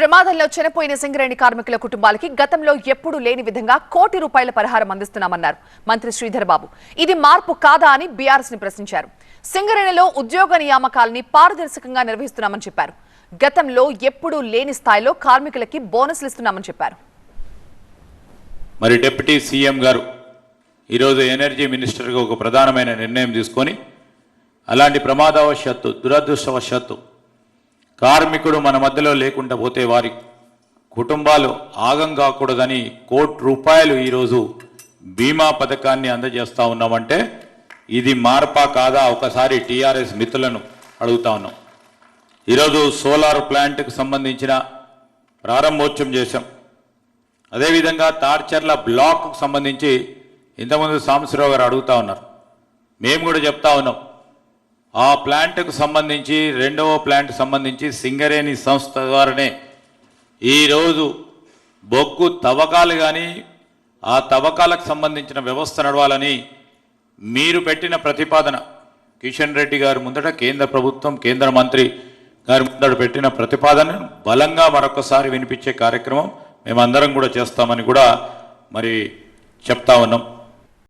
ప్రమాదంలో చనిపోయిన సింగరేణి కార్మికుల కుటుంబాలకి గతంలో ఎప్పుడూ లేని విధంగా ₹1 కోటి పరిహారం అందిస్తున్నామన్నారు మంత్రి శ్రీధర్ బాబు. ఇది మార్పు కాదా అని బీఆర్ఎస్ ని ప్రశ్నించారు. సింగరేణిలో ఉద్యోగ నియామకాలని పారదర్శకంగా నిర్వహిస్తున్నామని చెప్పారు. గతంలో ఎప్పుడూ లేని స్థాయిలో కార్మికులకి బోనస్లు ఇస్తున్నామని చెప్పారు. మరి డిప్యూటీ సీఎం గారు ఈరోజు ఎనర్జీ మినిస్టర్గా ఒక ప్రధానమైన నిర్ణయం తీసుకొని అలాంటి ప్రమాదవశాత్తు దురదృష్టవశాత్తు కార్మికుడు మన మధ్యలో లేకుండా పోతే వారి కుటుంబాలు ఆగం కాకూడదని ₹1 కోటి ఈరోజు బీమా పథకాన్ని అందజేస్తూ ఉన్నామంటే ఇది మార్పా కాదా ఒకసారి టీఆర్ఎస్ మిత్రులను అడుగుతా ఉన్నాం. ఈరోజు సోలార్ ప్లాంట్కు సంబంధించిన ప్రారంభోత్సవం చేశాం. అదేవిధంగా తాడ్చర్ల బ్లాక్కు సంబంధించి ఇంతకుముందు సాంబశివరావు గారు అడుగుతూ ఉన్నారు. మేము కూడా చెప్తా ఉన్నాం, ఆ ప్లాంట్కు సంబంధించి రెండవ ప్లాంట్ సంబంధించి సింగరేణి సంస్థ ద్వారానే ఈరోజు బొగ్గు తవ్వకాలు కానీ ఆ తవ్వకాలకు సంబంధించిన వ్యవస్థ నడవాలని మీరు పెట్టిన ప్రతిపాదన కిషన్ రెడ్డి గారి ముందట కేంద్ర ప్రభుత్వం కేంద్ర మంత్రి గారి ముందట పెట్టిన ప్రతిపాదనను బలంగా మరొకసారి వినిపించే కార్యక్రమం మేమందరం కూడా చేస్తామని కూడా మరి చెప్తా ఉన్నాం.